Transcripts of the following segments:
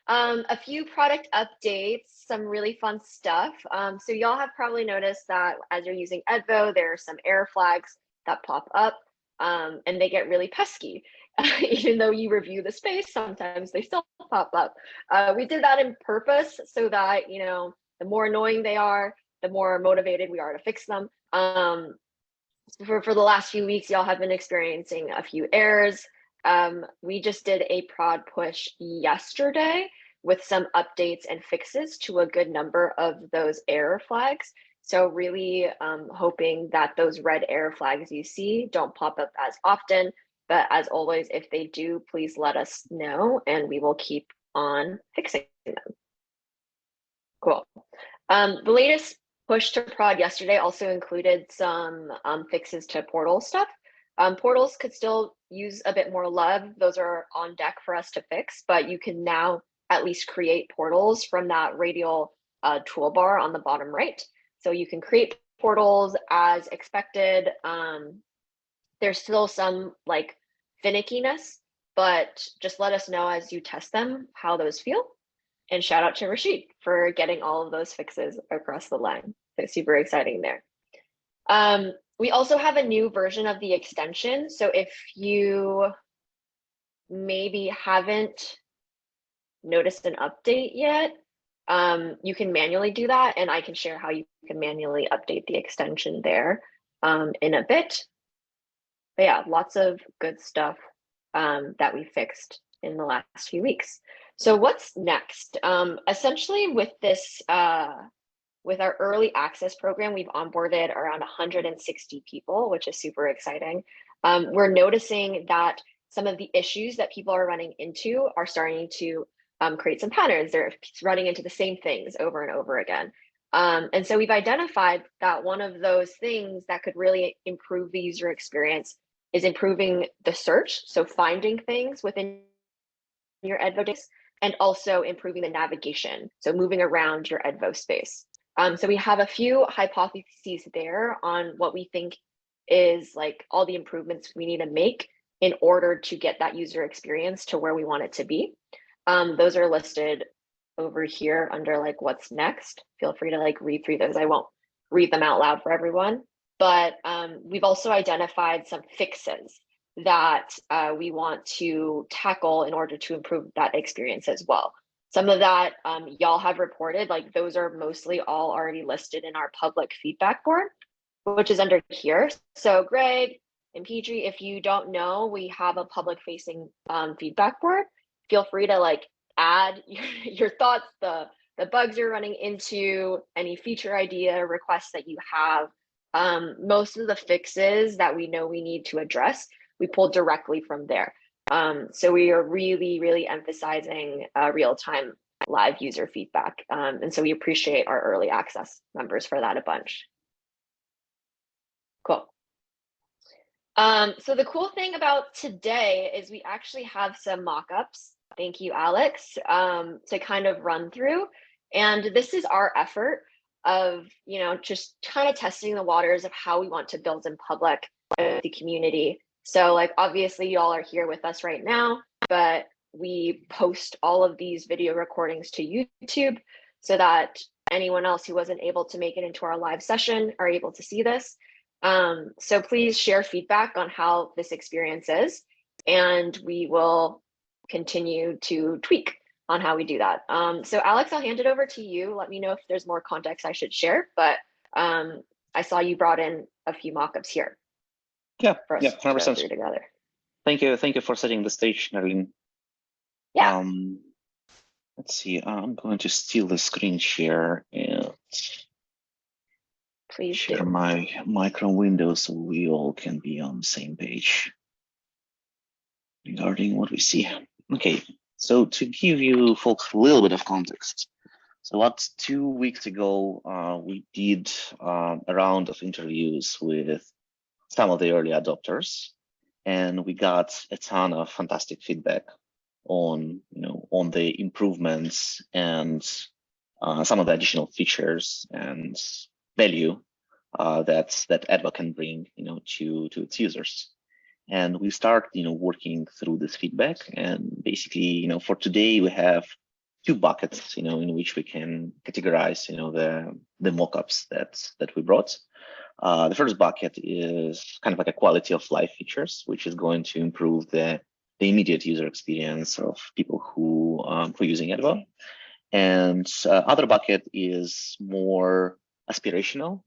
A few product updates, some really fun stuff. So y'all have probably noticed that as you're using Edvo, there are some error flags that pop up, and they get really pesky. Even though you review the space, sometimes they still pop up. We did that in purpose so that, the more annoying they are, the more motivated we are to fix them. For the last few weeks, y'all have been experiencing a few errors. We just did a prod push yesterday with some updates and fixes to a good number of those error flags. So really hoping that those red error flags you see don't pop up as often. But as always, if they do, please let us know and we will keep on fixing them. Cool. The latest push to prod yesterday also included some fixes to portal stuff. Portals could still use a bit more love. Those are on deck for us to fix, but you can now at least create portals from that radial toolbar on the bottom right. So you can create portals as expected. There's still some like finickiness, but just let us know as you test them how those feel. And shout out to Rashid for getting all of those fixes across the line. So super exciting there. We also have a new version of the extension. So if you maybe haven't noticed an update yet, you can manually do that. And I can share how you can manually update the extension there in a bit. But yeah, lots of good stuff that we fixed in the last few weeks. So what's next? Essentially with this, with our early access program, we've onboarded around 160 people, which is super exciting. We're noticing that some of the issues that people are running into are starting to create some patterns. They're running into the same things over and over again. And so we've identified that one of those things that could really improve the user experience is improving the search. So finding things within your Edvo database and also improving the navigation. So moving around your Edvo space. So we have a few hypotheses there on what we think is like all the improvements we need to make in order to get that user experience to where we want it to be. Those are listed over here under like what's next. Feel free to like read through those. I won't read them out loud for everyone, but we've also identified some fixes that we want to tackle in order to improve that experience as well. Some of that y'all have reported, like those are mostly all already listed in our public feedback board, which is under here. So Greg and Petrie, if you don't know, we have a public facing feedback board. Feel free to like add your thoughts, the bugs you're running into, any feature idea requests that you have. Most of the fixes that we know we need to address, we pull directly from there. So we are really, really emphasizing real-time live user feedback. And so we appreciate our early access members for that a bunch. Cool. So the cool thing about today is we actually have some mock-ups. Thank you, Alex, to kind of run through. And this is our effort of, just kind of testing the waters of how we want to build in public with the community. So like, obviously y'all are here with us right now, but we post all of these video recordings to YouTube so that anyone else who wasn't able to make it into our live session are able to see this. So please share feedback on how this experience is, and we will continue to tweak on how we do that. So Alex, I'll hand it over to you. Let me know if there's more context I should share, but I saw you brought in a few mockups here. Yeah, 100%. Together. Thank you for setting the stage, Nerlin. Yeah. Let's see. I'm going to steal the screen share and please share my micro window so we all can be on the same page regarding what we see. Okay, so to give you folks a little bit of context. So what 2 weeks ago we did a round of interviews with some of the early adopters, and we got a ton of fantastic feedback on on the improvements and some of the additional features and value that Edvo can bring to its users. And we start working through this feedback, and basically for today we have two buckets, in which we can categorize, the mockups that we brought. The first bucket is kind of like a quality of life features, which is going to improve the immediate user experience of people who are using Edvo. And other bucket is more aspirational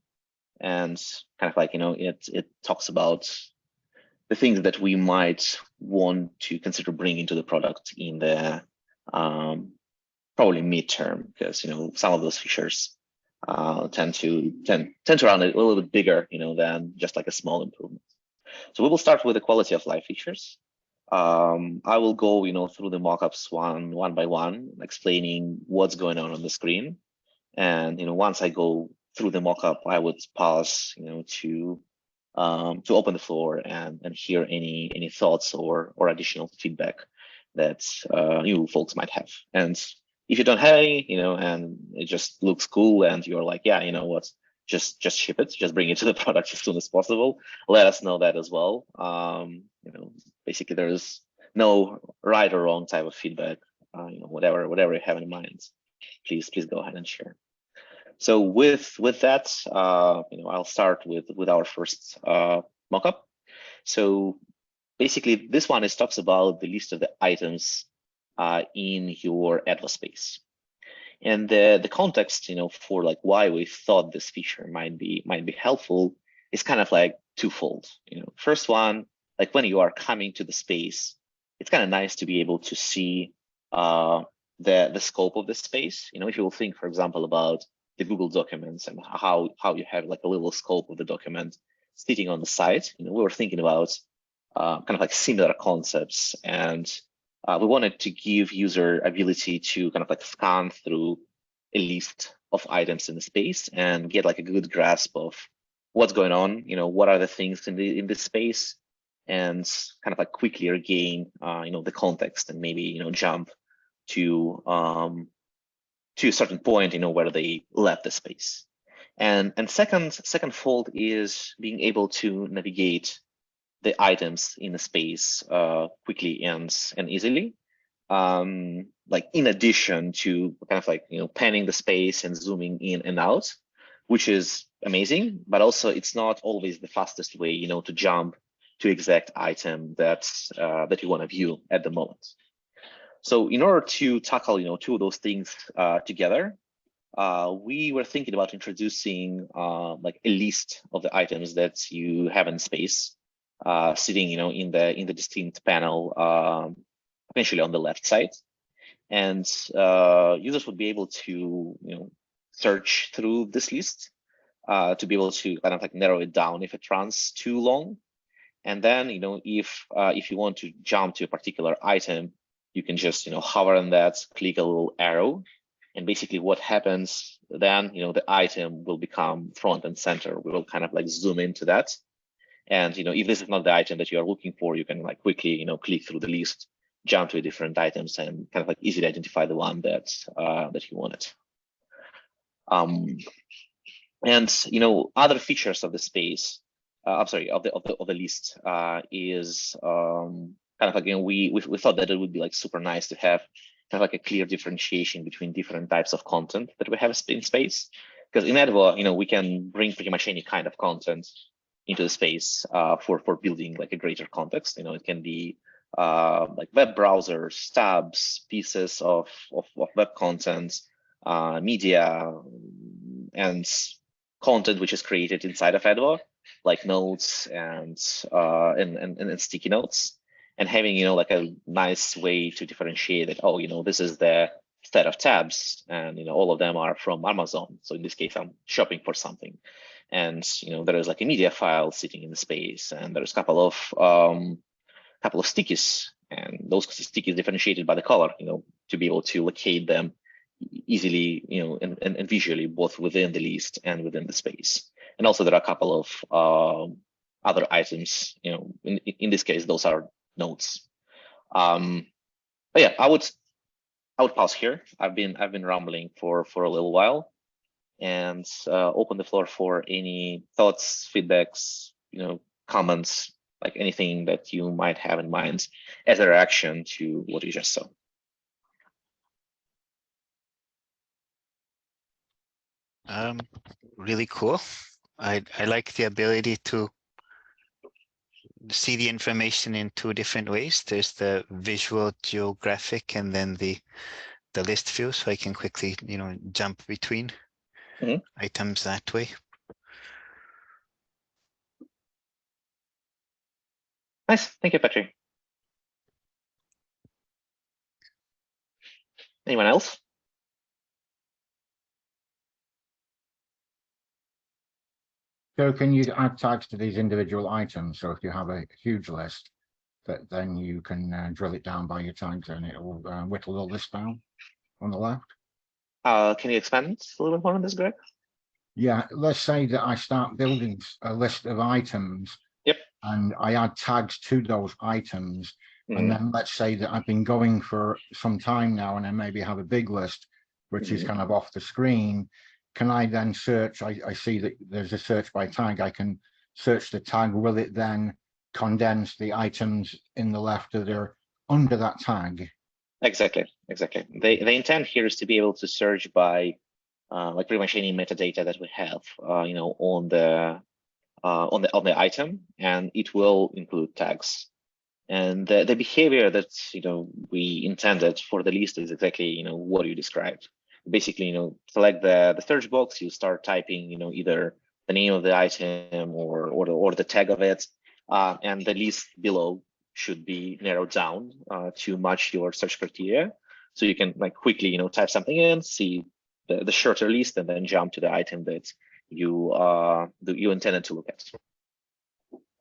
and kind of like, it talks about the things that we might want to consider bringing to the product in the probably midterm, because some of those features tend to run a little bit bigger, than just like a small improvement. So we will start with the quality of life features. I will go, through the mockups one by one, explaining what's going on the screen. And once I go through the mockup, I would pause, to open the floor and hear any thoughts or additional feedback that you folks might have. And if you don't have any, and it just looks cool, and you're like, yeah, you know what, just ship it, just bring it to the product as soon as possible. Let us know that as well. Basically, there's no right or wrong type of feedback. Whatever you have in mind, please go ahead and share. So with that, I'll start with our first mockup. So basically, this one talks about the list of the items in your Edvo space. And the context, for like why we thought this feature might be helpful is kind of like twofold. First one, like when you are coming to the space, it's kind of nice to be able to see the scope of the space. If you will think, for example, about the Google documents and how you have like a little scope of the document sitting on the side, we were thinking about kind of like similar concepts, and we wanted to give user ability to kind of like scan through a list of items in the space and get like a good grasp of what's going on, what are the things in this space, and kind of like quickly regain, the context, and maybe, jump to a certain point, where they left the space. And second fold is being able to navigate the items in the space quickly and easily. Like in addition to kind of like, panning the space and zooming in and out, which is amazing, but also it's not always the fastest way, to jump to exact item that you want to view at the moment. So in order to tackle, two of those things together, we were thinking about introducing like a list of the items that you have in space, sitting, in the distinct panel, potentially on the left side, and users would be able to, search through this list to be able to kind of like narrow it down if it runs too long. And then, if you want to jump to a particular item, you can just, hover on that, click a little arrow, and basically what happens then, the item will become front and center. We will kind of like zoom into that. And, if this is not the item that you are looking for, you can like quickly, click through the list, jump to different items, and kind of like easily identify the one that you wanted. And, other features of the space, I'm sorry, of the list is kind of like, we thought that it would be like super nice to have kind of like a clear differentiation between different types of content that we have in space. Because in Edvo, we can bring pretty much any kind of content into the space for building like a greater context. It can be like web browsers, tabs, pieces of web content, media, and content which is created inside of Edvo, like notes and sticky notes. And having, like a nice way to differentiate that, oh, this is the set of tabs, and, all of them are from Amazon. So in this case, I'm shopping for something. And, there is like a media file sitting in the space, and there's a couple of stickies, and those stickies differentiated by the color, to be able to locate them easily, and visually, both within the list and within the space. And also there are a couple of other items, in this case, those are notes. But yeah, I would pause here. I've been rambling for a little while, and open the floor for any thoughts, feedbacks, comments, like anything that you might have in mind as a reaction to what you just saw. Really cool. I like the ability to see the information in two different ways. There's the visual geographic and then the list view, so I can quickly, jump between items that way. Nice, thank you, Patrick. Anyone else? So can you add tags to these individual items? So if you have a huge list, then you can drill it down by your tags and it will whittle the list down on the left. Can you expand a little bit more on this, Greg? Yeah, let's say that I start building a list of items. Yep. And I add tags to those items. And then let's say that I've been going for some time now and I maybe have a big list, which is kind of off the screen. Can I then search? I see that there's a search by tag. I can search the tag. Will it then condense the items in the left that are under that tag? Exactly. The intent here is to be able to search by like pretty much any metadata that we have, on the item, and it will include tags. And the behavior that we intended for the list is exactly what you described. Basically, select the search box, you start typing either the name of the item or the tag of it, and the list below should be narrowed down to match your search criteria. So you can like quickly type something in, see the shorter list, and then jump to the item that you intended to look at.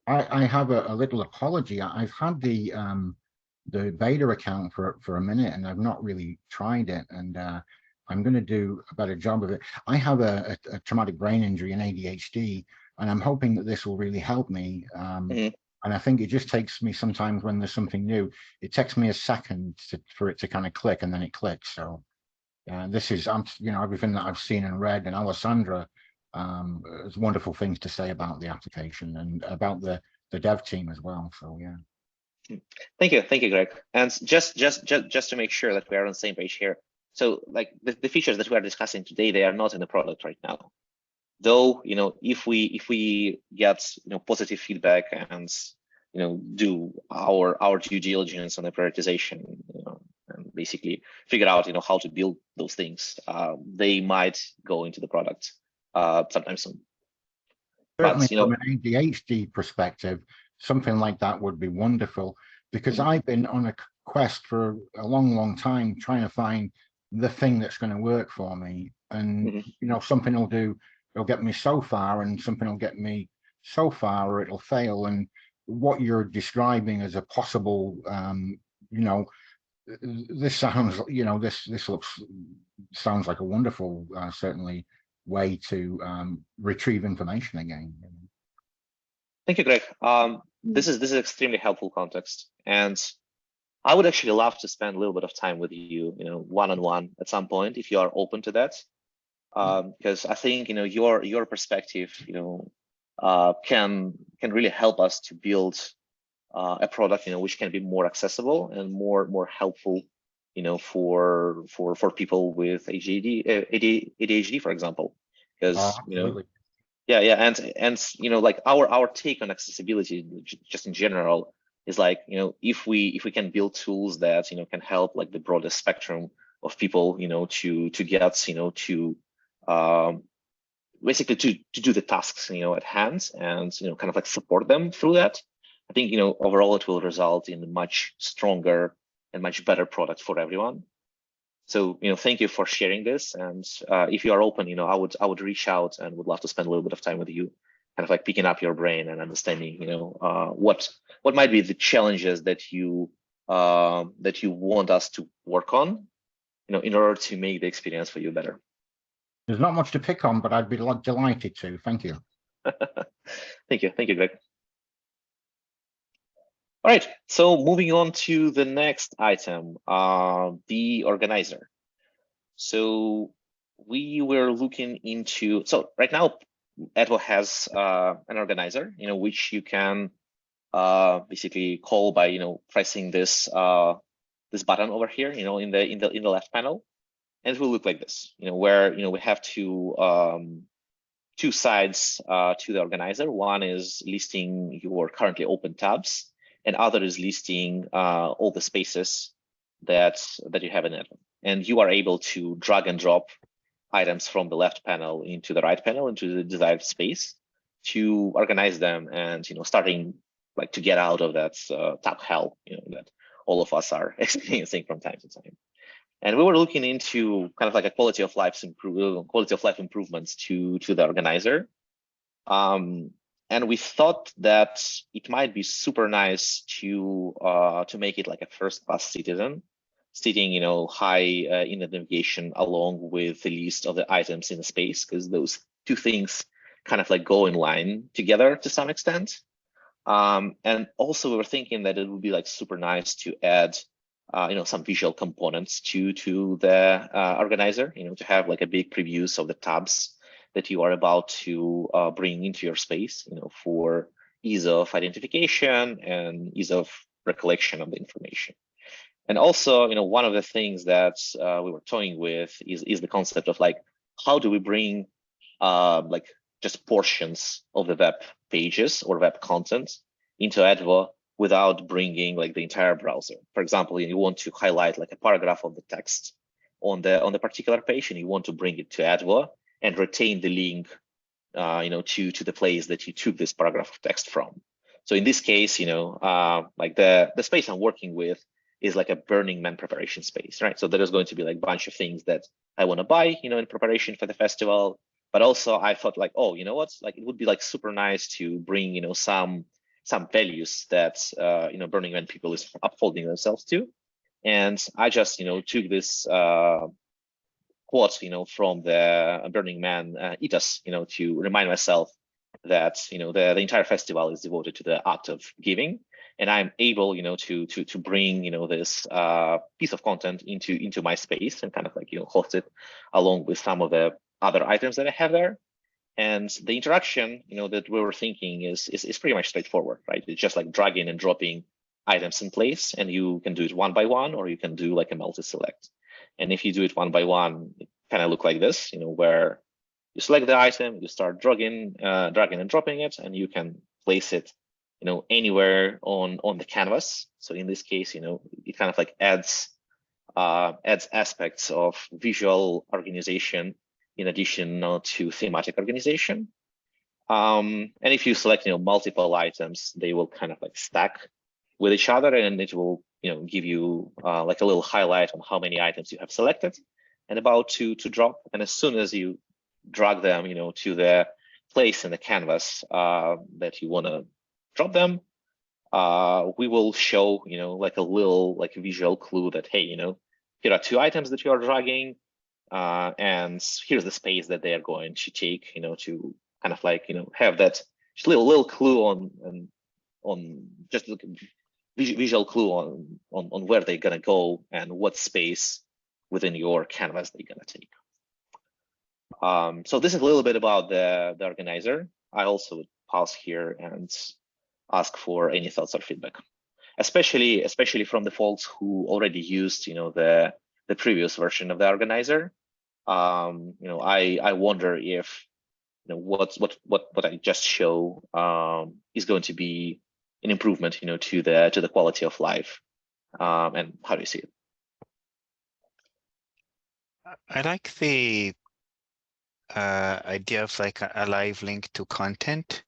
I have a little apology. I've had the beta account for a minute and I've not really tried it, and I'm going to do a better job of it. I have a traumatic brain injury and ADHD, and I'm hoping that this will really help me. And I think it just takes me sometimes when there's something new, it takes me a second for it to kind of click, and then it clicks. So this is everything that I've seen and read, and Alessandra has wonderful things to say about the application and about the dev team as well. So yeah. Thank you, Greg. And just to make sure that we are on the same page here. So like the features that we are discussing today, they are not in the product right now. Though, if we get positive feedback and do our due diligence on the prioritization, and basically figure out how to build those things, they might go into the product sometime soon. Certainly, from an ADHD perspective, something like that would be wonderful, because I've been on a quest for a long time trying to find the thing that's going to work for me. And something it'll get me so far, and something will get me so far, or it'll fail. And what you're describing as a possible, this sounds, this sounds like a wonderful, certainly, way to retrieve information again. Thank you, Greg. This is extremely helpful context, and I would actually love to spend a little bit of time with you, one-on-one at some point, if you are open to that, because I think your perspective, can really help us to build a product, which can be more accessible and more helpful, for people with ADHD, for example, because yeah, and like our take on accessibility, just in general, is like if we can build tools that can help like the broadest spectrum of people, to get to basically to do the tasks at hand, and kind of like support them through that. I think overall it will result in a much stronger and much better product for everyone. So thank you for sharing this, and if you are open, I would reach out and would love to spend a little bit of time with you, kind of like picking up your brain and understanding what might be the challenges that you want us to work on, in order to make the experience for you better. There's not much to pick on, but I'd be delighted to. Thank you. Thank you, Greg. All right, so moving on to the next item, the organizer. So we were looking into, so right now, Edvo has an organizer, which you can basically call by pressing this this button over here, in the left panel, And it will look like this, where we have two sides to the organizer. One is listing your currently open tabs, and other is listing all the spaces that you have in Edvo. And you are able to drag and drop items from the left panel into the right panel into the desired space to organize them, and starting like to get out of that tab hell that all of us are experiencing from time to time. And we were looking into kind of like a quality of life improvements to the organizer. And we thought that it might be super nice to make it like a first-class citizen, sitting high in the navigation along with the list of the items in the space, because those two things kind of like go in line together to some extent. And also we were thinking that it would be like super nice to add some visual components to the organizer, to have like a big previews of the tabs that you are about to bring into your space, for ease of identification and ease of recollection of the information. And also, one of the things that we were toying with is the concept of like, how do we bring like just portions of the web pages or web content into Edvo without bringing like the entire browser. For example, you want to highlight like a paragraph of the text on the particular page, and you want to bring it to Edvo and retain the link, to the place that you took this paragraph of text from. So in this case, like the space I'm working with is like a Burning Man preparation space, right? So there is going to be like a bunch of things that I want to buy, in preparation for the festival. But also I thought like, oh, what? Like it would be like super nice to bring, some values that Burning Man people is upholding themselves to. And I just took this quote from the Burning Man ethos, to remind myself that the entire festival is devoted to the act of giving, and I'm able to bring this piece of content into my space and kind of like host it along with some of the other items that I have there. And the interaction, that we were thinking is pretty much straightforward, right? It's just like dragging and dropping items in place, and you can do it one by one, or you can do like a multi-select. And if you do it one by one, it kind of look like this, where you select the item, you start dragging and dropping it, and you can place it, anywhere on the canvas. So in this case, it kind of like adds aspects of visual organization in addition to thematic organization. And if you select multiple items, they will kind of like stack with each other, and it will give you like a little highlight on how many items you have selected and about to drop. And as soon as you drag them to the place in the canvas that you want to drop them, we will show like a little like visual clue that, hey, here are two items that you are dragging, and here's the space that they are going to take, to kind of like have that little clue on just visual clue on where they're gonna go and what space within your canvas they're gonna take. So this is a little bit about the organizer. I also would pause here and ask for any thoughts or feedback, especially from the folks who already used the previous version of the organizer. I wonder if what I just show is going to be an improvement to the quality of life, and how do you see it? I like the idea of like a live link to content.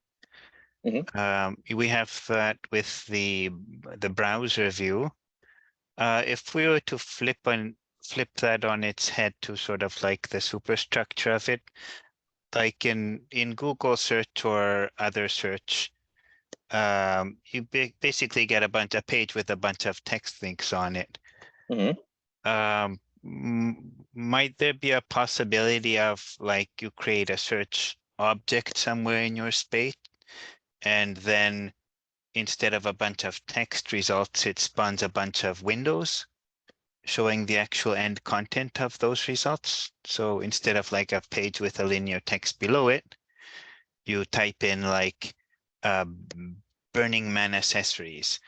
We have that with the browser view. If we were to flip that on its head to sort of like the superstructure of it, like in Google search or other search, you basically get a page with a bunch of text links on it. Might there be a possibility of like you create a search object somewhere in your space, and then instead of a bunch of text results, it spawns a bunch of windows showing the actual end content of those results? So instead of like a page with a linear text below it, you type in like Burning Man accessories,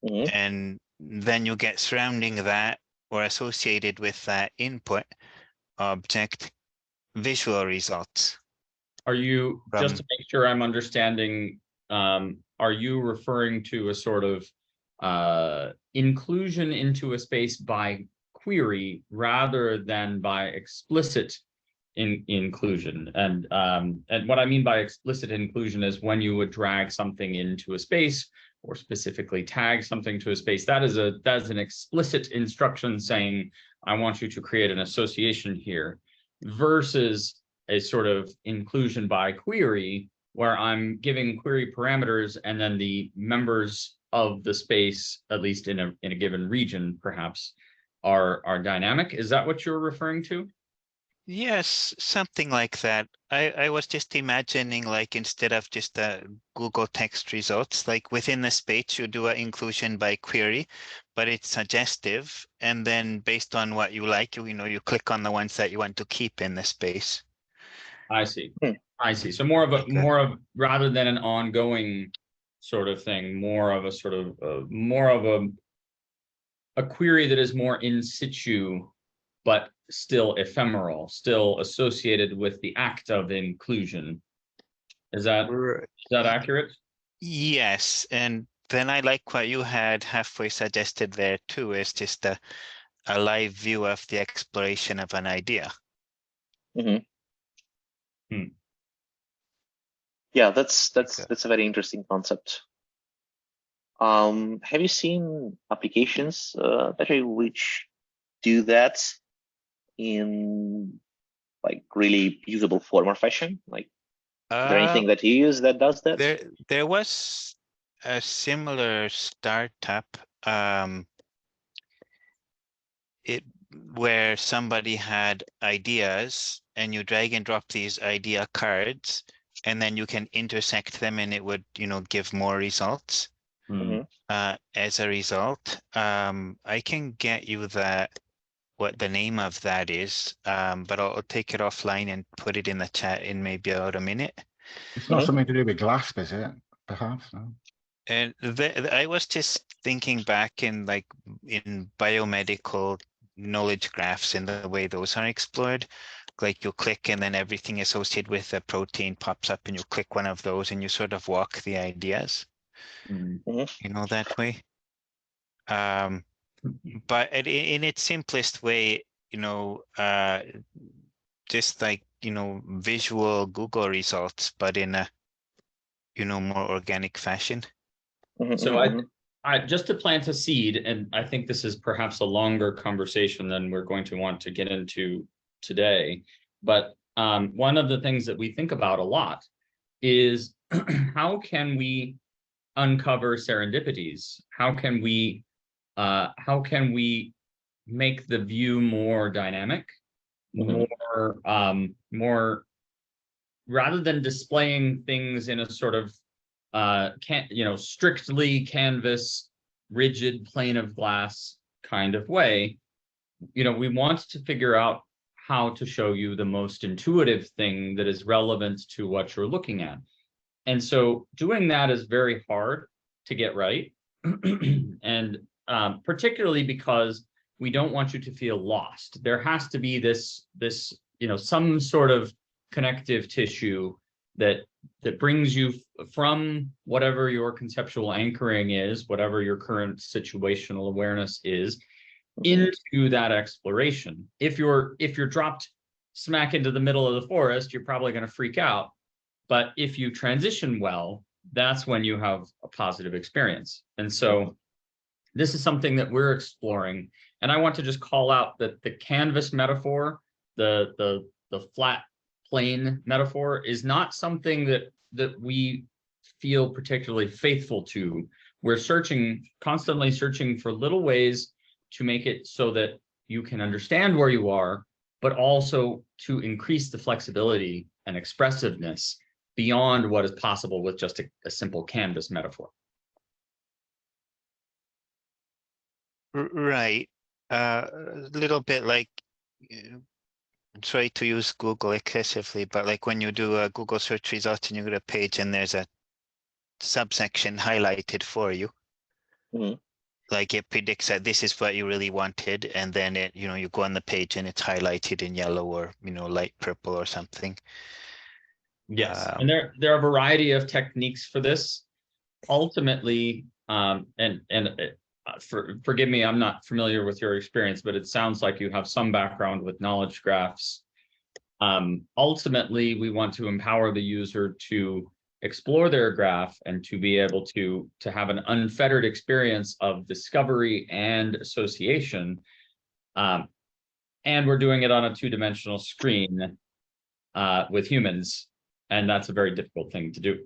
and then you get surrounding that or associated with that input object visual results. Are you, just to make sure I'm understanding, are you referring to a sort of inclusion into a space by query rather than by explicit inclusion? And what I mean by explicit inclusion is when you would drag something into a space or specifically tag something to a space, that is an explicit instruction saying, I want you to create an association here, versus a sort of inclusion by query where I'm giving query parameters and then the members of the space, at least in a given region, perhaps, are dynamic. Is that what you're referring to? Yes, something like that. I was just imagining, like, instead of just the Google text results, like within the space, you do an inclusion by query, but it's suggestive. And then based on what you like, you click on the ones that you want to keep in the space. I see. I see. So more of rather than an ongoing sort of thing, more of a sort of a query that is more in situ, but still ephemeral, still associated with the act of inclusion. Is that accurate? Yes, and then I like what you had halfway suggested there too, is just a live view of the exploration of an idea. Yeah, that's a very interesting concept. Have you seen applications which do that in like really usable form or fashion? Like, is there anything that you use that does that? There was a similar startup where somebody had ideas and you drag and drop these idea cards and then you can intersect them and it would, give more results. As a result, I can get you what the name of that is, but I'll take it offline and put it in the chat in maybe about a minute. It's not something to do with GLASP, is it? Perhaps, no? And I was just thinking back in biomedical knowledge graphs and the way those are explored. Like you click and then everything associated with a protein pops up and you click one of those and you sort of walk the ideas, that way. But in its simplest way, just like, visual Google results, but in a, more organic fashion. So I just to plant a seed, and I think this is perhaps a longer conversation than we're going to want to get into today. But one of the things that we think about a lot is how can we uncover serendipities? How can we make the view more dynamic, more rather than displaying things in a sort of strictly canvas, rigid plane of glass kind of way. We want to figure out how to show you the most intuitive thing that is relevant to what you're looking at. And so doing that is very hard to get right. And particularly because we don't want you to feel lost. There has to be this some sort of connective tissue that brings you from whatever your conceptual anchoring is, whatever your current situational awareness is, into that exploration. If you're dropped smack into the middle of the forest, you're probably going to freak out. But if you transition well, that's when you have a positive experience. And so this is something that we're exploring. And I want to just call out that the canvas metaphor, the flat plane metaphor, is not something that we feel particularly faithful to. We're constantly searching for little ways to make it so that you can understand where you are, but also to increase the flexibility and expressiveness beyond what is possible with just a simple canvas metaphor. Right. A little bit like, try to use Google excessively, but like when you do a Google search result and you go to a page and there's a subsection highlighted for you. like it predicts that this is what you really wanted, and then it, you go on the page and it's highlighted in yellow or, light purple or something. Yes, and there are a variety of techniques for this. Ultimately, forgive me, I'm not familiar with your experience, but it sounds like you have some background with knowledge graphs. Ultimately, we want to empower the user to explore their graph and to be able to have an unfettered experience of discovery and association. And we're doing it on a two-dimensional screen with humans, and that's a very difficult thing to do.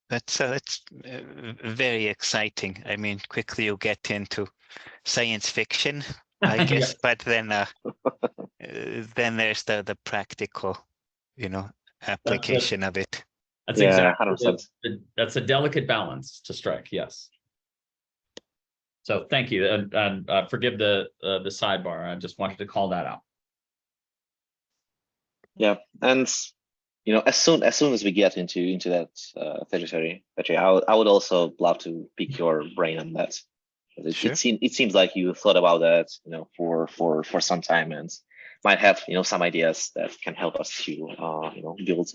That's very exciting. I mean, quickly you get into science fiction, I guess, Yeah. but then there's the practical, application of it. That's Yeah, exactly that's a delicate balance to strike. Yes. So thank you, and forgive the sidebar. I just wanted to call that out. Yeah, and as soon as we get into that territory, I would also love to pick your brain on that. Sure. It seems like you thought about that, for some time, and might have some ideas that can help us to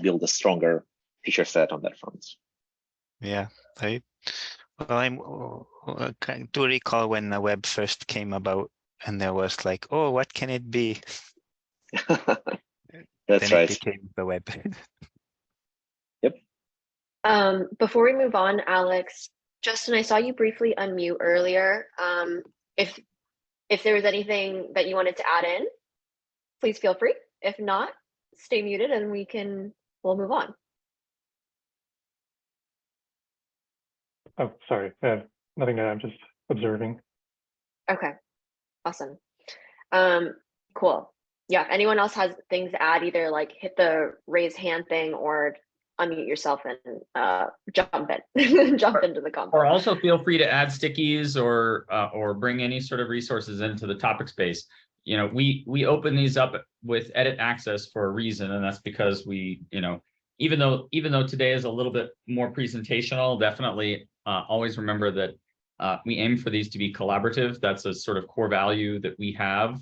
build a stronger feature set on that front. Yeah, I do recall when the web first came about, and there was like, oh, what can it be? That's then right. It became the web. Yep. Before we move on, Alex, Justin, I saw you briefly unmute earlier. If there was anything that you wanted to add in, please feel free. If not, stay muted and we'll move on. Oh, sorry. Nothing that I'm just observing. Okay, awesome. Cool. Yeah, if anyone else has things to add, either like hit the raise hand thing or unmute yourself and jump into the convo. Or also feel free to add stickies or bring any sort of resources into the topic space. We open these up with edit access for a reason, and that's because we, even though today is a little bit more presentational, definitely always remember that we aim for these to be collaborative. That's a sort of core value that we have,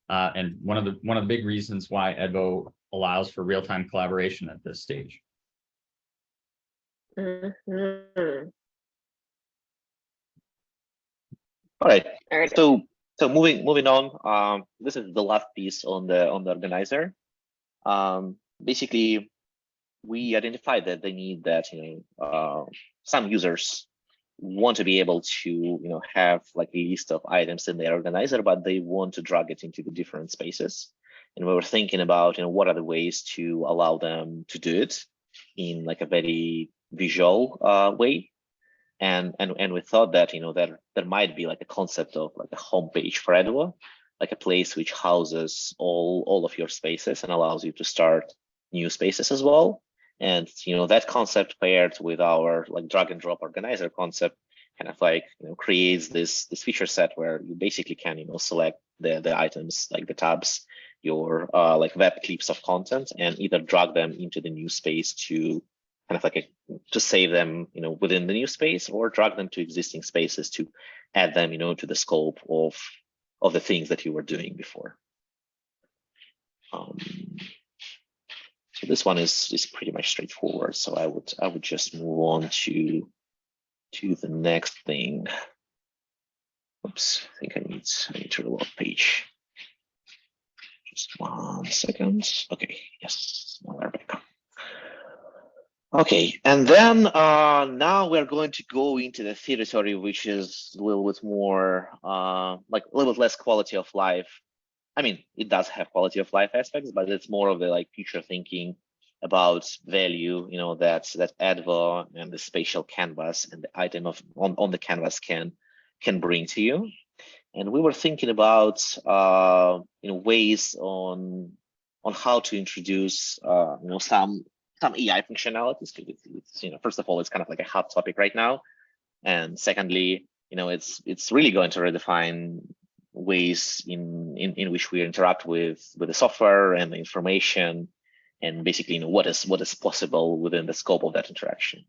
and one of the big reasons why Edvo allows for real-time collaboration at this stage. Mm-hmm. All right. All right. So moving on. This is the last piece on the organizer. Basically, we identified that they need that some users want to be able to have like a list of items in their organizer, but they want to drag it into the different spaces. And we were thinking about what are the ways to allow them to do it in like a very visual way. And we thought that that there might be like a concept of like a homepage for Edvo, like a place which houses all of your spaces and allows you to start new spaces as well. And that concept paired with our like drag and drop organizer concept kind of like creates this feature set where you basically can select the items, like the tabs, your like web clips of content, and either drag them into the new space to kind of like to save them within the new space, or drag them to existing spaces to add them to the scope of the things that you were doing before. So this one is pretty much straightforward. So I would just move on to the next thing. Oops, I think I need to reload page. Just 1 second. Okay, yes, now we're back. Okay, and then now we're going to go into the territory, which is a little bit more like a little bit less quality of life. I mean, it does have quality of life aspects, but it's more of the like future thinking about value, that Edvo and the spatial canvas and the item on the canvas can bring to you. And we were thinking about ways on how to introduce some AI functionalities, because it's first of all, it's kind of like a hot topic right now, and secondly, it's really going to redefine ways in which we interact with the software and the information, and basically what is possible within the scope of that interaction.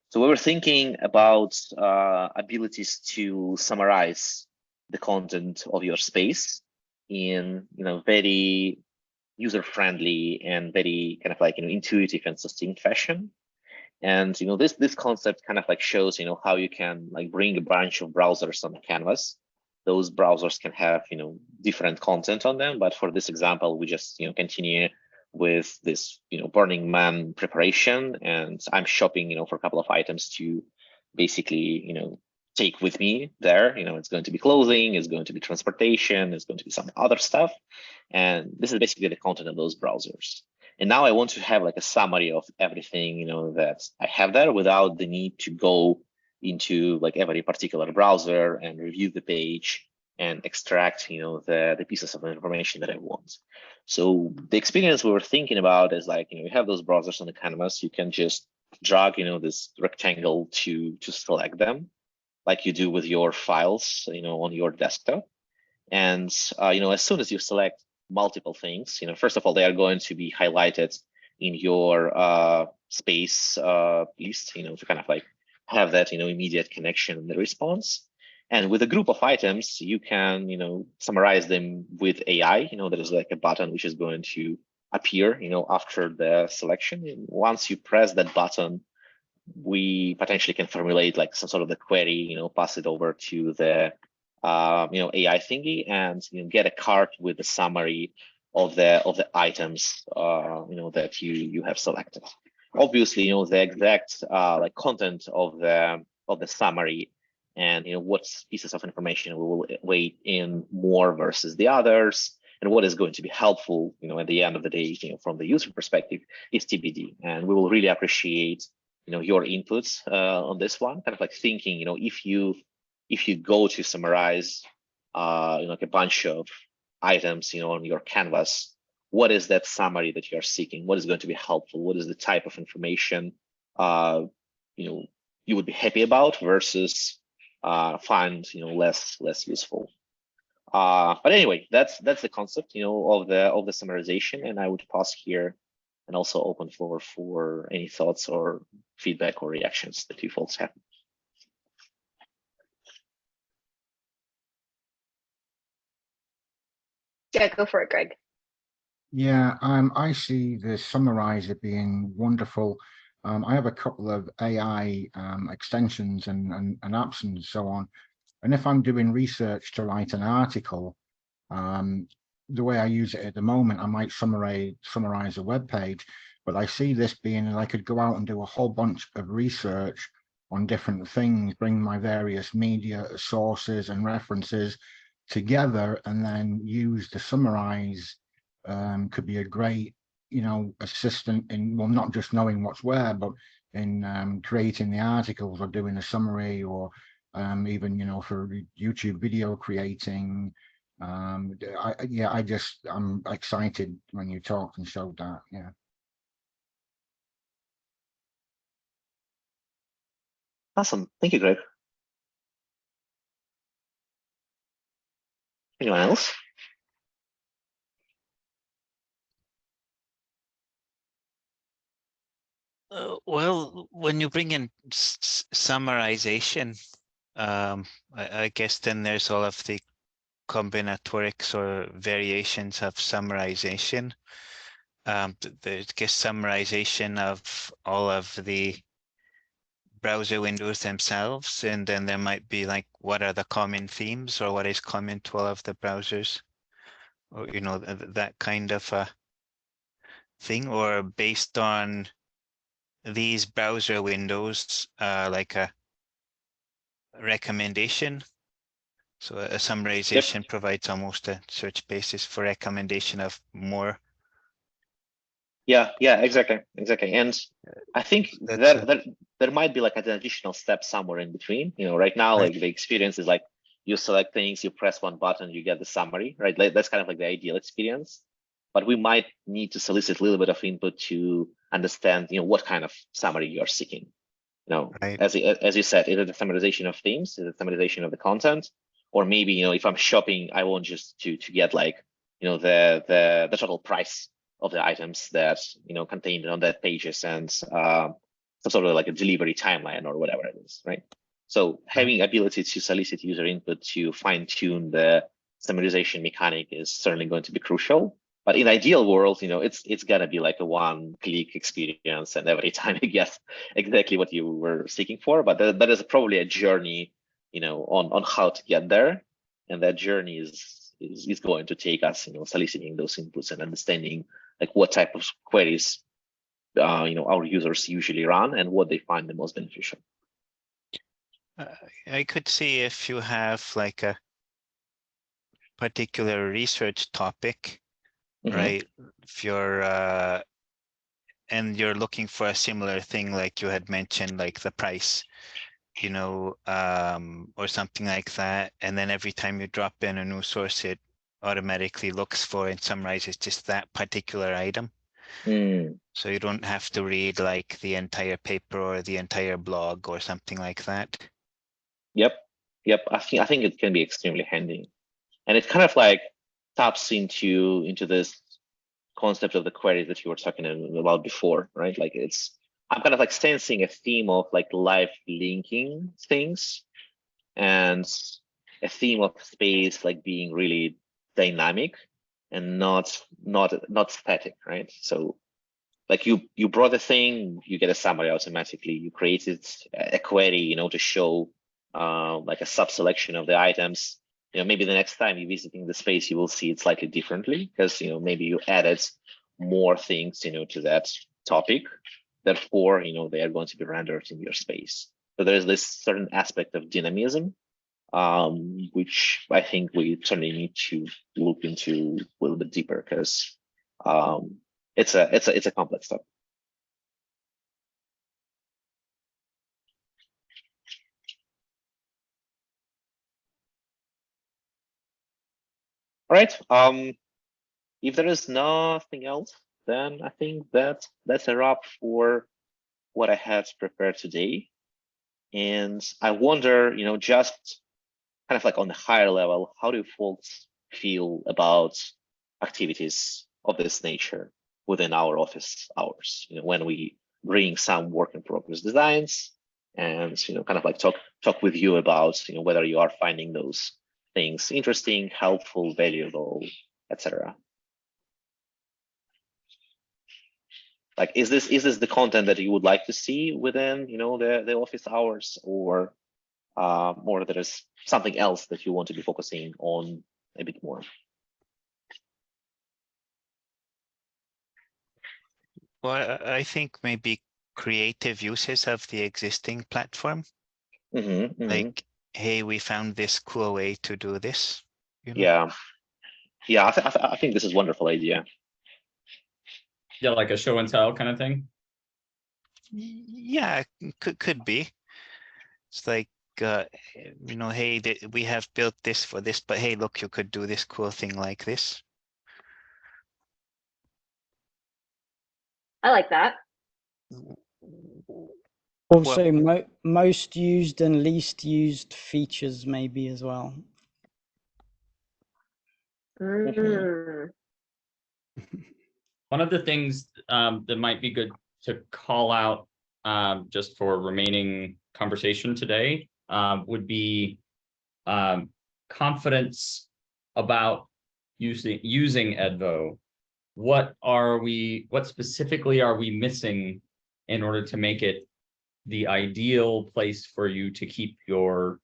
So we were thinking about abilities to summarize the content of your space in very user-friendly and very kind of like intuitive and succinct fashion. And this concept kind of like shows how you can like bring a bunch of browsers on the canvas. Those browsers can have different content on them, but for this example, we just continue with this Burning Man preparation, and I'm shopping for a couple of items to basically take with me there. It's going to be clothing, it's going to be transportation, it's going to be some other stuff, and this is basically the content of those browsers. And now I want to have like a summary of everything that I have there without the need to go into like every particular browser and review the page and extract the pieces of information that I want. So the experience we were thinking about is like you have those browsers on the canvas. You can just drag this rectangle to select them, like you do with your files on your desktop. And as soon as you select multiple things, first of all, they are going to be highlighted in your space list, to kind of like have that immediate connection and the response. And with a group of items, you can summarize them with AI. There is like a button which is going to appear after the selection. And once you press that button, we potentially can formulate like some sort of the query, pass it over to the AI thingy, and get a card with the summary of the items that you have selected. Obviously, the exact like content of the summary and what pieces of information we will weigh in more versus the others, and what is going to be helpful at the end of the day from the user perspective is TBD. And we will really appreciate your inputs on this one, kind of like thinking if you go to summarize like a bunch of items on your canvas, what is that summary that you're seeking? What is going to be helpful? What is the type of information you would be happy about versus find less useful? But anyway, that's the concept of the summarization, and I would pause here and also open floor for any thoughts or feedback or reactions that you folks have. Yeah, go for it, Greg. Yeah, I see the summarizer being wonderful. I have a couple of AI extensions and apps and so on. And if I'm doing research to write an article, the way I use it at the moment, I might summarize a web page, but I see this being, I could go out and do a whole bunch of research on different things, bring my various media sources and references together, and then use the summarize. Could be a great, assistant in, well, not just knowing what's where, but in creating the articles or doing a summary, or even, for YouTube video creating. I'm excited when you talked and showed that. Yeah. Awesome. Thank you, Greg. Anyone else? Well, when you bring in summarization, I guess then there's all of the combinatorics or variations of summarization. I guess summarization of all of the browser windows themselves, and then there might be like, what are the common themes, or what is common to all of the browsers, or that kind of a thing, or based on these browser windows, like a recommendation. So a summarization provides almost a search basis for recommendation of more. Yeah, exactly. And I think there might be like an additional step somewhere in between. Right now, Right. like the experience is like you select things, you press one button, you get the summary, right? Like, that's kind of like the ideal experience. But we might need to solicit a little bit of input to understand, what kind of summary you're seeking. Right. As you said, either the summarization of themes, either the summarization of the content, or maybe if I'm shopping, I want just to get like the total price of the items that contained on that pages, and some sort of like a delivery timeline or whatever it is, right? So having ability to solicit user input to fine tune the summarization mechanic is certainly going to be crucial. But in ideal world, it's gonna be like a one-click experience, and every time you get exactly what you were seeking for. But that is probably a journey, on how to get there, and that journey is going to take us, soliciting those inputs and understanding like what type of queries, our users usually run and what they find the most beneficial. I could see if you have like a particular research topic, right? If you're and you're looking for a similar thing, like you had mentioned, like the price, or something like that. And then every time you drop in a new source, it automatically looks for and summarizes just that particular item. So you don't have to read like the entire paper or the entire blog or something like that. Yep. I think it can be extremely handy, and it kind of like taps into this concept of the query that you were talking about before, right? Like I'm kind of like sensing a theme of like live linking things, and a theme of space like being really dynamic and not static, right? So like you brought a thing, you get a summary automatically. You created a query, to show like a sub-selection of the items. Maybe the next time you're visiting the space, you will see it slightly differently because maybe you added more things to that topic. Therefore, they are going to be rendered in your space. So there's this certain aspect of dynamism, which I think we certainly need to look into a little bit deeper because it's a complex topic. All right. If there is nothing else, then I think that's a wrap for what I had prepared today. And I wonder, just kind of like on the higher level, how do folks feel about activities of this nature within our office hours? When we bring some work in progress designs and kind of like talk with you about whether you are finding those things interesting, helpful, valuable, etc. Like, is this the content that you would like to see within the office hours, or there is something else that you want to be focusing on a bit more? Well, I think maybe creative uses of the existing platform. Like, hey, we found this cool way to do this. Yeah, I think this is a wonderful idea. Yeah, like a show and tell kind of thing. Yeah, could be. It's like, hey, we have built this for this, but hey, look, you could do this cool thing like this. I like that. Also, most used and least used features maybe as well. Mm. One of the things that might be good to call out just for remaining conversation today would be confidence about using Edvo. What specifically are we missing in order to make it the ideal place for you to keep your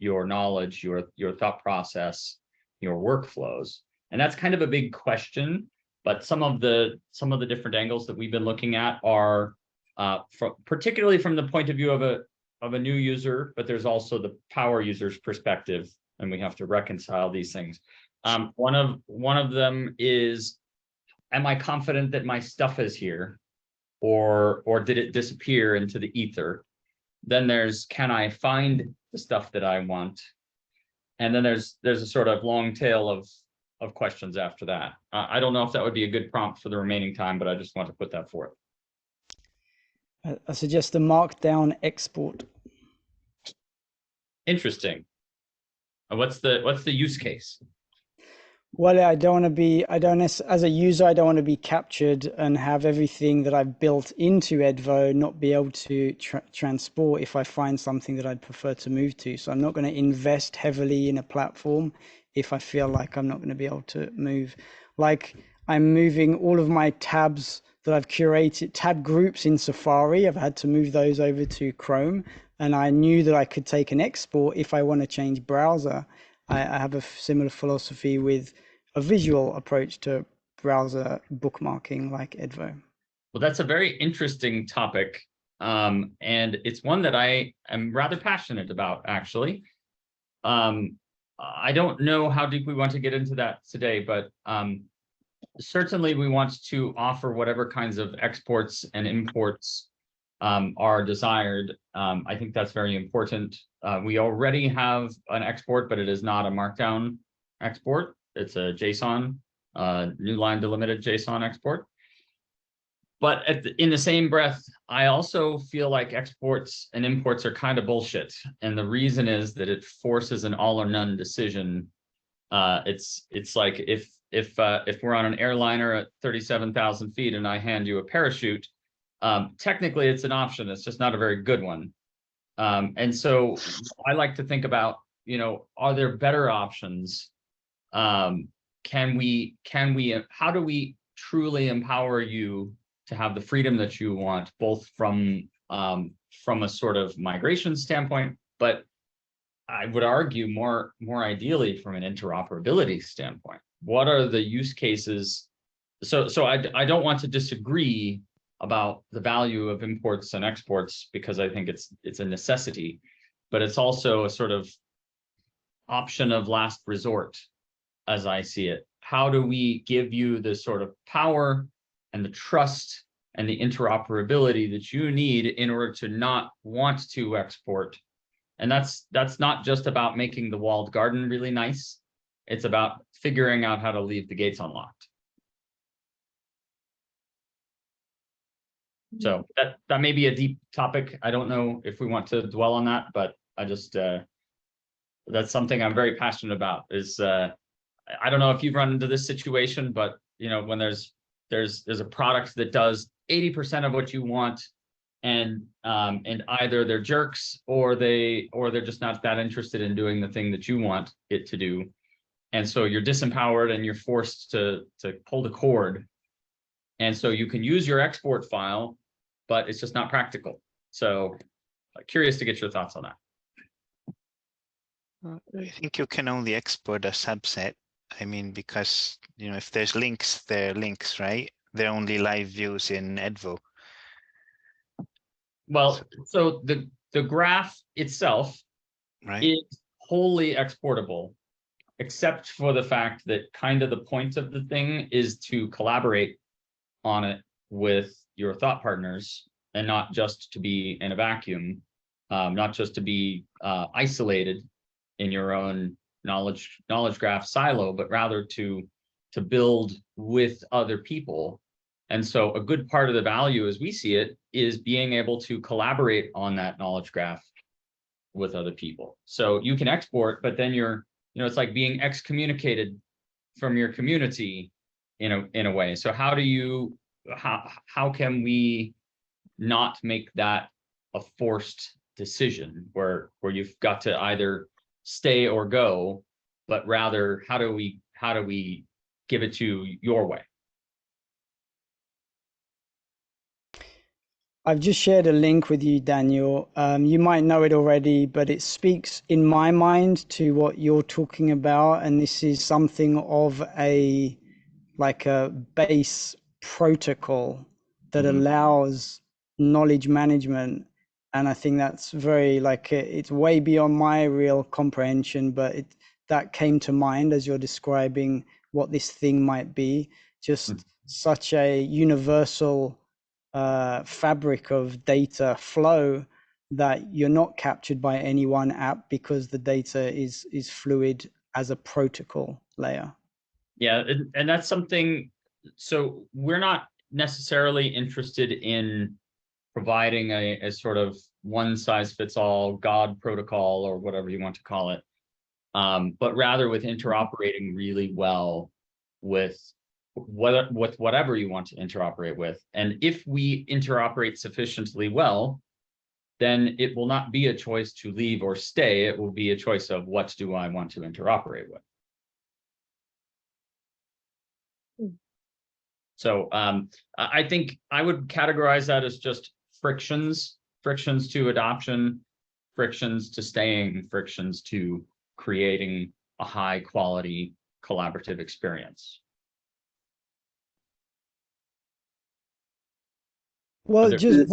knowledge, your thought process, your workflows? And that's kind of a big question, but some of the different angles that we've been looking at are particularly from the point of view of a new user, but there's also the power user's perspective, and we have to reconcile these things. One of them is, am I confident that my stuff is here, or did it disappear into the ether? Then there's, can I find the stuff that I want? And then there's a sort of long tail of questions after that. I don't know if that would be a good prompt for the remaining time, but I just want to put that forth. I suggest a markdown export. Interesting. What's the use case? Well, I don't want to be, as a user, I don't want to be captured and have everything that I've built into Edvo not be able to transport if I find something that I'd prefer to move to. So I'm not going to invest heavily in a platform if I feel like I'm not going to be able to move. Like I'm moving all of my tabs that I've curated, tab groups in Safari. I've had to move those over to Chrome, and I knew that I could take an export if I want to change browser. I have a similar philosophy with a visual approach to browser bookmarking like Edvo. Well, that's a very interesting topic. And it's one that I am rather passionate about, actually. I don't know how deep we want to get into that today, but certainly we want to offer whatever kinds of exports and imports are desired. I think that's very important. We already have an export, but it is not a markdown export. It's a JSON, new line delimited JSON export. But in the same breath, I also feel like exports and imports are kind of bullshit. And the reason is that it forces an all or none decision. It's like if we're on an airliner at 37,000 feet and I hand you a parachute, technically it's an option. It's just not a very good one. And so I like to think about, are there better options? How do we truly empower you to have the freedom that you want, both from a sort of migration standpoint, but I would argue more ideally from an interoperability standpoint? What are the use cases? So I don't want to disagree about the value of imports and exports, because I think it's a necessity, but it's also a sort of option of last resort, as I see it. How do we give you the sort of power and the trust and the interoperability that you need in order to not want to export? And that's not just about making the walled garden really nice. It's about figuring out how to leave the gates unlocked. So that may be a deep topic. I don't know if we want to dwell on that, but I just that's something I'm very passionate about. Is I don't know if you've run into this situation, but when there's a product that does 80% of what you want, and either they're jerks or they're just not that interested in doing the thing that you want it to do, and so you're disempowered and you're forced to pull the cord, and so you can use your export file, but it's just not practical. So curious to get your thoughts on that. I think you can only export a subset. I mean, because if there's links, they're links, right? They're only live views in Edvo. Well, so the graph itself, right, is wholly exportable, except for the fact that kind of the point of the thing is to collaborate on it with your thought partners, and not just to be in a vacuum, not just to be isolated in your own knowledge graph silo, but rather to build with other people. And so a good part of the value, as we see it, is being able to collaborate on that knowledge graph with other people. So you can export, but then it's like being excommunicated from your community in a way. So how can we not make that a forced decision where you've got to either stay or go, but rather how do we give it to your way? I've just shared a link with you, Daniel. You might know it already, but it speaks in my mind to what you're talking about. And this is something of a base protocol that allows knowledge management. And I think that's very it's way beyond my real comprehension, but that came to mind as you're describing what this thing might be. Just such a universal fabric of data flow that you're not captured by any one app, because the data is fluid as a protocol layer. Yeah, and that's something. So we're not necessarily interested in providing a sort of one size fits all God protocol or whatever you want to call it. but rather with interoperating really well with whatever you want to interoperate with. And if we interoperate sufficiently well, then it will not be a choice to leave or stay. It will be a choice of what do I want to interoperate with. So I think I would categorize that as just frictions to adoption, frictions to staying, frictions to creating a high quality collaborative experience. Well, just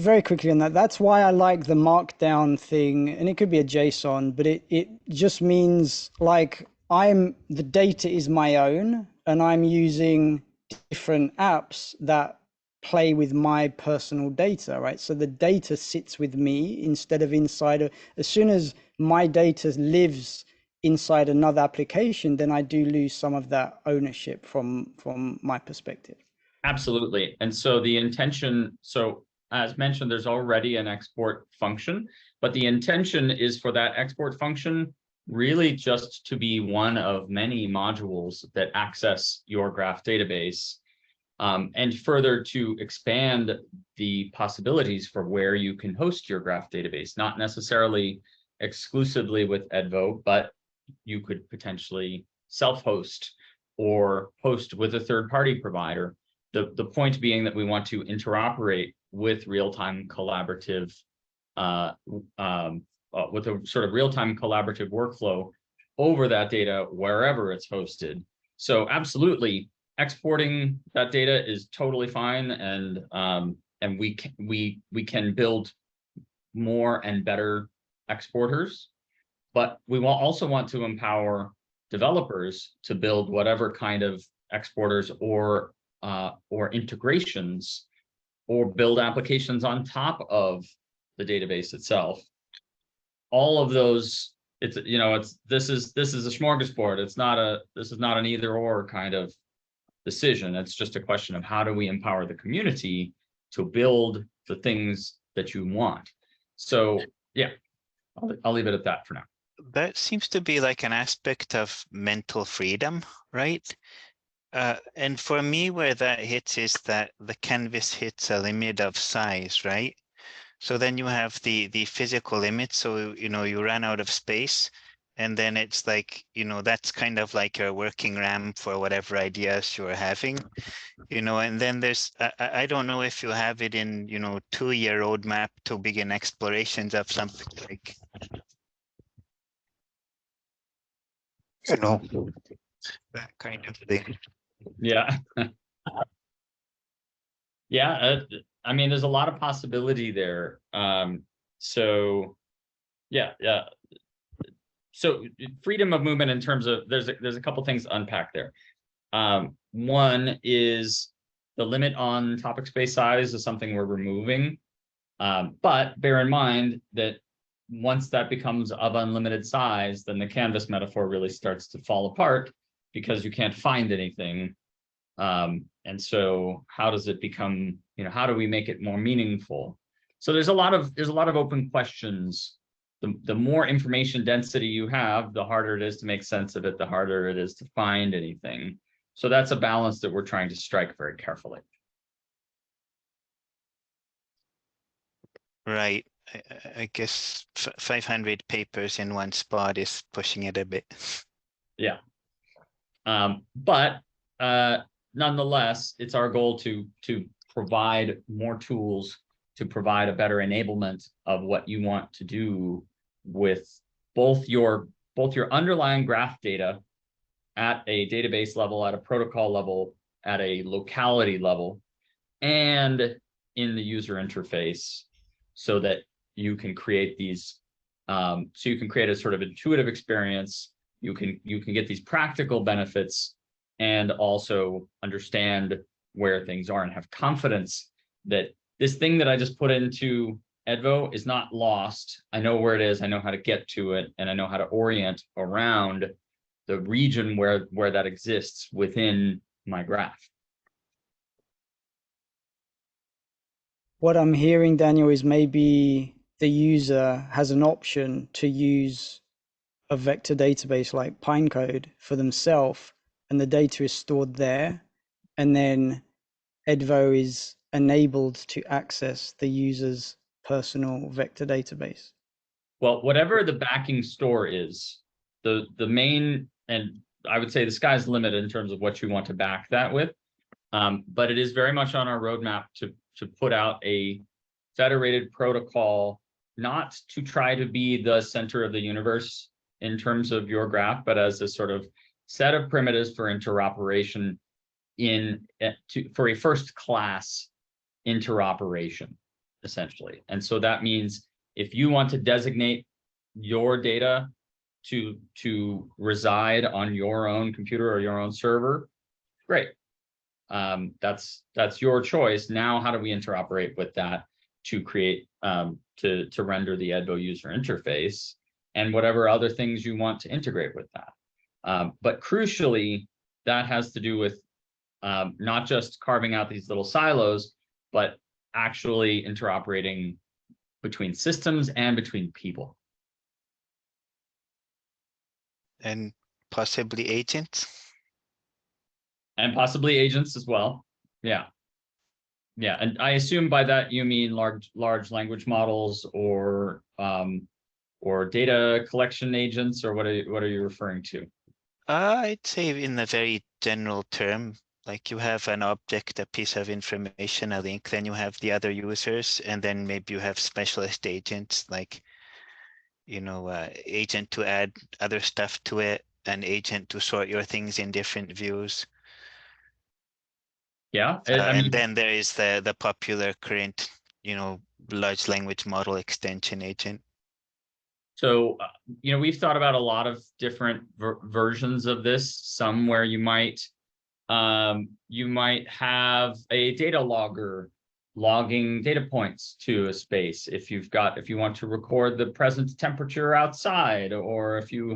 very quickly on that. That's why I like the markdown thing, and it could be a JSON, but it just means like the data is my own, and I'm using different apps that play with my personal data, right? So the data sits with me instead of as soon as my data lives inside another application, then I do lose some of that ownership from my perspective. Absolutely. And so the intention, so as mentioned, there's already an export function, but the intention is for that export function really just to be one of many modules that access your graph database, and further to expand the possibilities for where you can host your graph database, not necessarily exclusively with Edvo, but you could potentially self-host or host with a third-party provider. The point being that we want to interoperate with real-time collaborative, with a sort of real-time collaborative workflow over that data wherever it's hosted. So absolutely, exporting that data is totally fine, and we can build more and better exporters, but we will also want to empower developers to build whatever kind of exporters or integrations, or build applications on top of the database itself. All of those, this is a smorgasbord. This is not an either or kind of decision. It's just a question of how do we empower the community to build the things that you want. So yeah, I'll leave it at that for now. That seems to be like an aspect of mental freedom, right? And for me, where that hits is that the canvas hits a limit of size, right? So then you have the physical limit. So, you run out of space, and then it's like, that's kind of like a working RAM for whatever ideas you're having, and then there's, I don't know if you have it in, 2-year roadmap to begin explorations of something like, that kind of thing. Yeah. Yeah, I mean, there's a lot of possibility there. So yeah. So freedom of movement in terms of, there's a couple things to unpack there. One is the limit on topic space size is something we're removing. But bear in mind that once that becomes of unlimited size, then the canvas metaphor really starts to fall apart because you can't find anything. And so how does it become, how do we make it more meaningful? So there's a lot of open questions. The more information density you have, the harder it is to make sense of it, the harder it is to find anything. So that's a balance that we're trying to strike very carefully. Right. I guess 500 papers in one spot is pushing it a bit. Yeah. But nonetheless, it's our goal to provide more tools, to provide a better enablement of what you want to do with both your underlying graph data at a database level, at a protocol level, at a locality level, and in the user interface, so that you can create these, so you can create a sort of intuitive experience. You can get these practical benefits and also understand where things are and have confidence that this thing that I just put into Edvo is not lost. I know where it is, I know how to get to it, and I know how to orient around the region where that exists within my graph. What I'm hearing, Daniel, is maybe the user has an option to use a vector database like Pinecode for themselves, and the data is stored there, and then Edvo is enabled to access the user's personal vector database? Well, whatever the backing store is, the main, and I would say the sky's the limit in terms of what you want to back that with. But it is very much on our roadmap to put out a federated protocol, not to try to be the center of the universe in terms of your graph, but as a sort of set of primitives for interoperation for a first class interoperation, essentially. And so that means if you want to designate your data to reside on your own computer or your own server, great. That's your choice. Now, how do we interoperate with that to create to render the Edvo user interface and whatever other things you want to integrate with that? But crucially, that has to do with not just carving out these little silos, but actually interoperating between systems and between people. And possibly agents. And possibly agents as well. Yeah. Yeah. And I assume by that you mean large language models or data collection agents, or what are you referring to? I'd say in a very general term, like you have an object, a piece of information, a link, then you have the other users, and then maybe you have specialist agents like, you know, agent to add other stuff to it, an agent to sort your things in different views. Yeah. And then there is the popular current, you know, large language model extension agent. So, you know, we've thought about a lot of different versions of this, some where you might have a data logger logging data points to a space. If you want to record the present temperature outside, or if you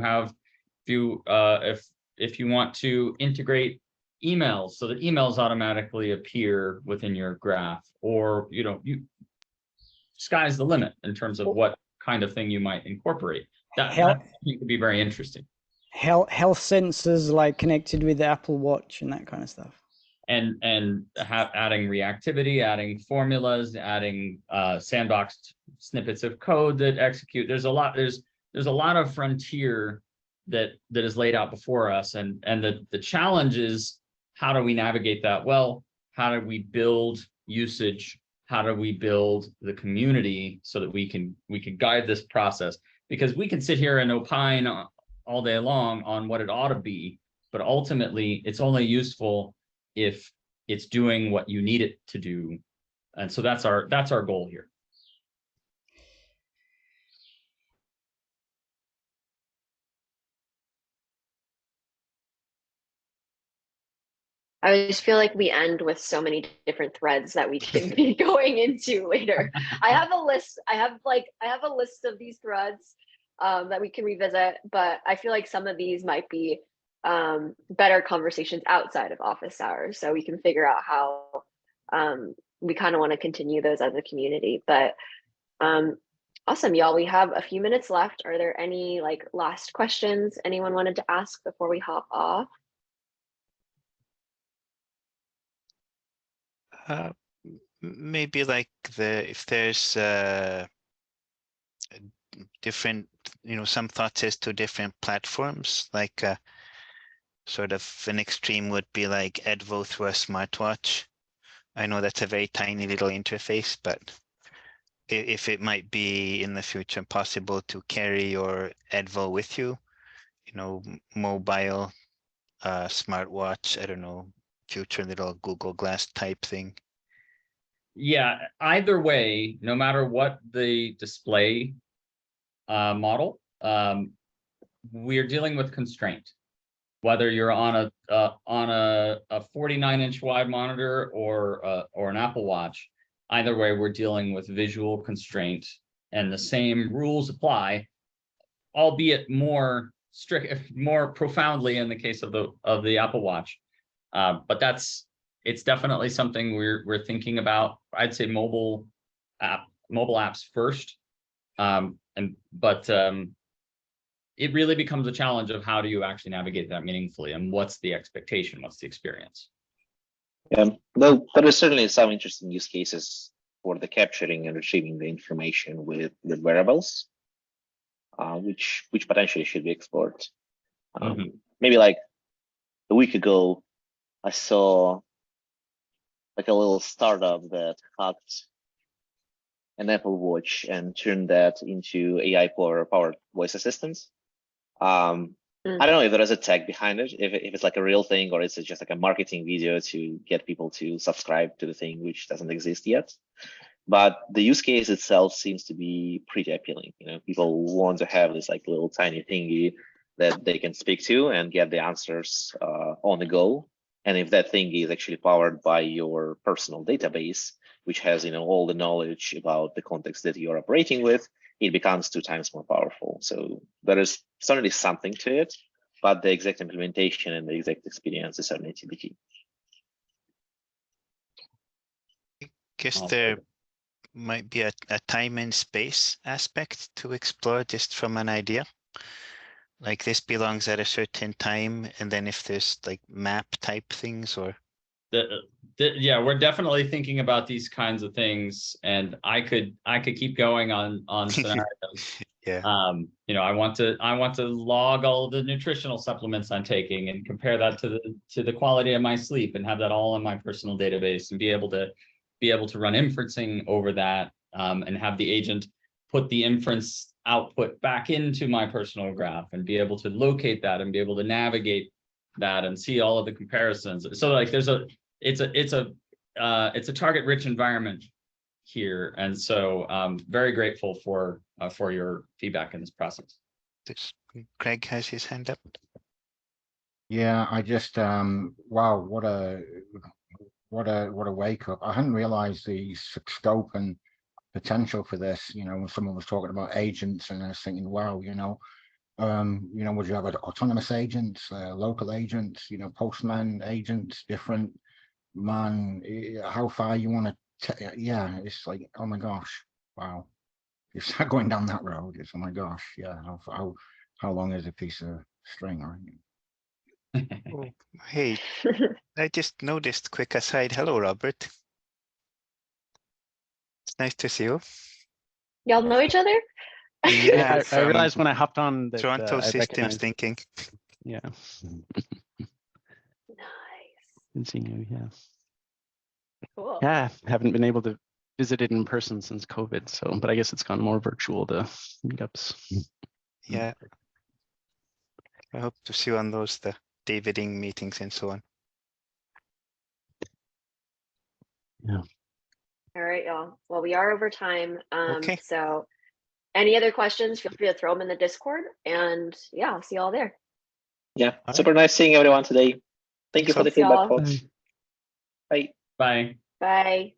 want to integrate emails so that emails automatically appear within your graph, or, you know, sky's the limit in terms of what kind of thing you might incorporate. That could be very interesting. Health sensors like connected with the Apple Watch and that kind of stuff. And adding reactivity, adding formulas, adding sandboxed snippets of code that execute. There's a lot of frontier that is laid out before us, and the challenge is, how do we navigate that well? How do we build usage? How do we build the community so that we can guide this process? Because we can sit here and opine all day long on what it ought to be, but ultimately it's only useful if it's doing what you need it to do. And so that's our goal here. I just feel like we end with so many different threads that we can be going into later. I have a list. I have a list of these threads that we can revisit, but I feel like some of these might be better conversations outside of office hours, so we can figure out how we kind of want to continue those as a community. But awesome, y'all. We have a few minutes left. Are there any like last questions anyone wanted to ask before we hop off? Maybe like if there's different, you know, some thoughts as to different platforms, like sort of an extreme would be like Edvo through a smartwatch. I know that's a very tiny little interface, but if it might be in the future possible to carry your Edvo with you, you know, mobile, smartwatch, I don't know, future little Google Glass type thing. Yeah, either way, no matter what the display model, we're dealing with constraint. Whether you're on a 49-inch wide monitor or an Apple Watch, either way, we're dealing with visual constraint, and the same rules apply, albeit more strict, more profoundly in the case of the Apple Watch. But it's definitely something we're thinking about. I'd say mobile apps first, but it really becomes a challenge of how do you actually navigate that meaningfully, and what's the expectation, what's the experience. Yeah, though there is certainly some interesting use cases for the capturing and retrieving the information with wearables, which potentially should be explored. Maybe like a week ago, I saw like a little startup that hacked an Apple Watch and turned that into AI powered voice assistants. I don't know if there is a tech behind it, if it's like a real thing, or it's just like a marketing video to get people to subscribe to the thing, which doesn't exist yet. But the use case itself seems to be pretty appealing. You know, people want to have this like little tiny thingy that they can speak to and get the answers on the go. And if that thing is actually powered by your personal database, which has, you know, all the knowledge about the context that you're operating with, it becomes 2 times more powerful. So there is certainly something to it, but the exact implementation and the exact experience is certainly TBD. I guess there might be a time and space aspect to explore just from an idea. Like this belongs at a certain time, and then if there's like map type things or yeah, we're definitely thinking about these kinds of things, and I could keep going on scenarios. Yeah. You know, I want to log all the nutritional supplements I'm taking and compare that to the quality of my sleep, and have that all in my personal database, and be able to run inferencing over that, and have the agent put the inference output back into my personal graph, and be able to locate that, and be able to navigate that, and see all of the comparisons. So like it's a target rich environment here, and so very grateful for your feedback in this process. Greg has his hand up. Yeah, I just wow, what a wake up. I hadn't realized the scope and potential for this. You know, when someone was talking about agents, and I was thinking, wow, you know, would you have autonomous agents, local agents, you know, postman agents, different, man, how far you want to, yeah, it's like, oh my gosh, wow. You start going down that road, it's, oh my gosh, yeah, how long is a piece of string, right? Oh, hey, I just noticed, quick aside. Hello, Robert. It's nice to see you. Y'all know each other? Yeah, I realized when I hopped on that Toronto I Systems recognized. Thinking. Yeah. Nice. Been seeing you, yeah. Cool. Yeah, haven't been able to visit it in person since COVID, so but I guess it's gone more virtual, the meetups. Yeah. I hope to see you on those, the Daviding meetings and so on. Yeah. All right, y'all. Well, we are over time. Okay. So any other questions, feel free to throw them in the Discord, and yeah, I'll see y'all there. Yeah, All super nice seeing everyone today. Thank you for the Thanks, y'all. feedback, folks. Bye. Bye. Bye.